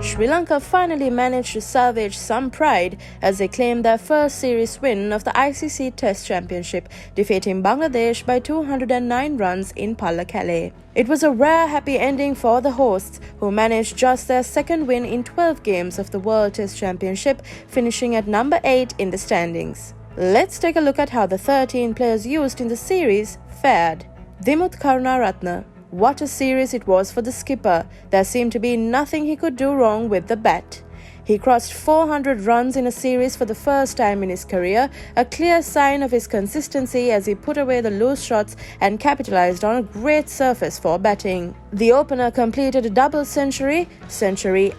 Sri Lanka finally managed to salvage some pride as they claimed their first series win of the ICC Test Championship, defeating Bangladesh by 209 runs in Pallekele. It was a rare happy ending for the hosts, who managed just their second win in 12 games of the World Test Championship, finishing at number 8 in the standings. Let's take a look at how the 13 players used in the series fared. Dimuth Karunaratne. What a series it was for the skipper. There seemed to be nothing he could do wrong with the bat. He crossed 400 runs in a series for the first time in his career, a clear sign of his consistency as he put away the loose shots and capitalized on a great surface for batting. The opener completed a double century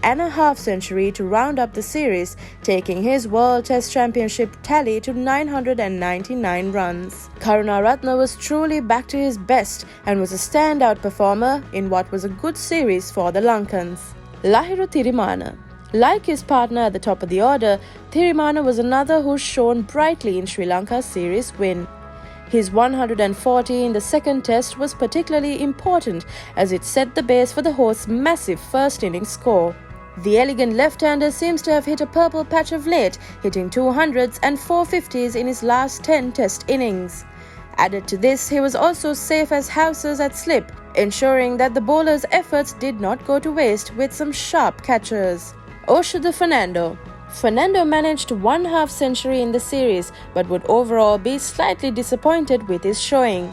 and a half century to round up the series, taking his World Test Championship tally to 999 runs. Karunaratne was truly back to his best and was a standout performer in what was a good series for the Lankans. Lahiru Thirimanne. Like his partner at the top of the order, Thirimanne was another who shone brightly in Sri Lanka's series win. His 140 in the second test was particularly important as it set the base for the host's massive first innings score. The elegant left-hander seems to have hit a purple patch of late, hitting 200s and 450s in his last 10 test innings. Added to this, he was also safe as houses at slip, ensuring that the bowler's efforts did not go to waste with some sharp catchers. Oshudha Fernando. Fernando managed one half century in the series but would overall be slightly disappointed with his showing.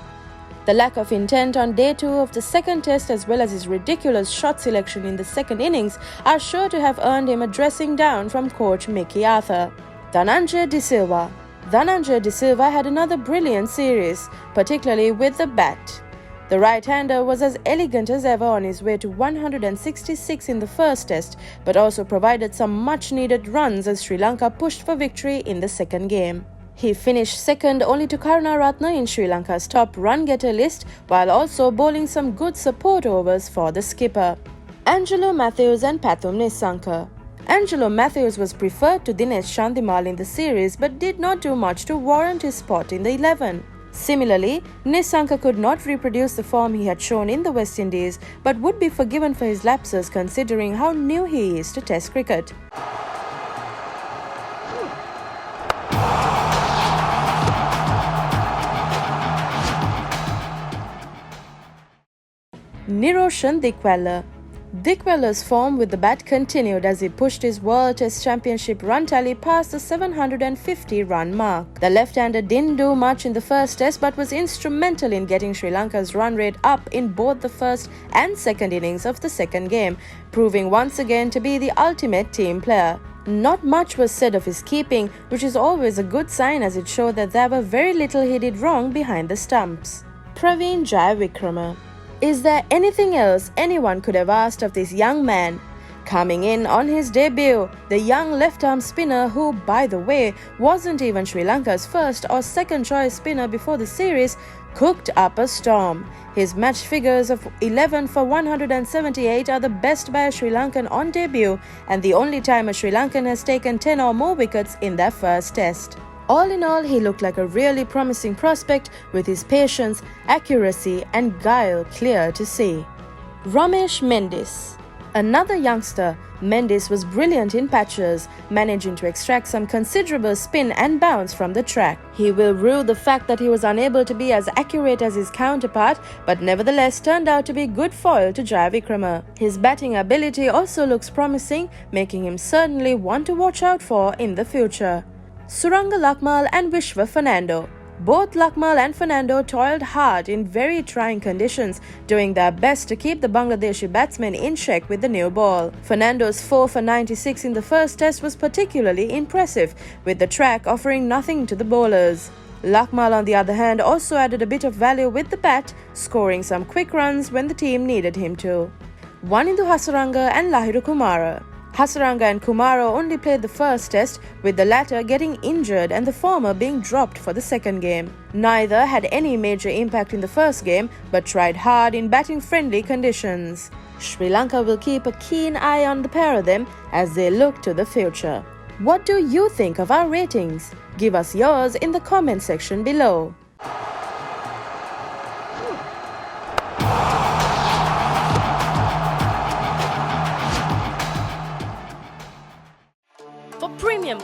The lack of intent on day 2 of the second test as well as his ridiculous shot selection in the second innings are sure to have earned him a dressing down from coach Mickey Arthur. Danandre De Silva. Danandre De Silva had another brilliant series, particularly with the bat. The right-hander was as elegant as ever on his way to 166 in the first test, but also provided some much-needed runs as Sri Lanka pushed for victory in the second game. He finished second only to Karunaratne in Sri Lanka's top run-getter list, while also bowling some good support overs for the skipper. Angelo, Mathews and Patom Nissanka. Angelo Mathews was preferred to Dinesh Chandimal in the series but did not do much to warrant his spot in the 11. Similarly, Nissanka could not reproduce the form he had shown in the West Indies but would be forgiven for his lapses considering how new he is to Test cricket. Niroshan Dickwella. Dickwella's form with the bat continued as he pushed his World Test Championship run tally past the 750-run mark. The left-hander didn't do much in the first test but was instrumental in getting Sri Lanka's run rate up in both the first and second innings of the second game, proving once again to be the ultimate team player. Not much was said of his keeping, which is always a good sign as it showed that there were very little he did wrong behind the stumps. Praveen Jai Vikrama. Is there anything else anyone could have asked of this young man? Coming in on his debut, the young left-arm spinner who, by the way, wasn't even Sri Lanka's first or second choice spinner before the series, cooked up a storm. His match figures of 11 for 178 are the best by a Sri Lankan on debut and the only time a Sri Lankan has taken 10 or more wickets in their first test. All in all, he looked like a really promising prospect with his patience, accuracy and guile clear to see. Ramesh Mendis. Another youngster, Mendis was brilliant in patches, managing to extract some considerable spin and bounce from the track. He will rue the fact that he was unable to be as accurate as his counterpart, but nevertheless turned out to be good foil to Jai Vikrama. His batting ability also looks promising, making him certainly one to watch out for in the future. Suranga Lakmal and Vishwa Fernando. Both Lakmal and Fernando toiled hard in very trying conditions, doing their best to keep the Bangladeshi batsmen in check with the new ball. Fernando's 4 for 96 in the first test was particularly impressive, with the track offering nothing to the bowlers. Lakmal, on the other hand, also added a bit of value with the bat, scoring some quick runs when the team needed him to. Wanindu Hasaranga and Lahiru Kumara. Hasaranga and Kumara only played the first test, with the latter getting injured and the former being dropped for the second game. Neither had any major impact in the first game, but tried hard in batting-friendly conditions. Sri Lanka will keep a keen eye on the pair of them as they look to the future. What do you think of our ratings? Give us yours in the comment section below.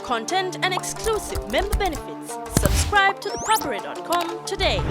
content and exclusive member benefits, subscribe to thepapare.com today.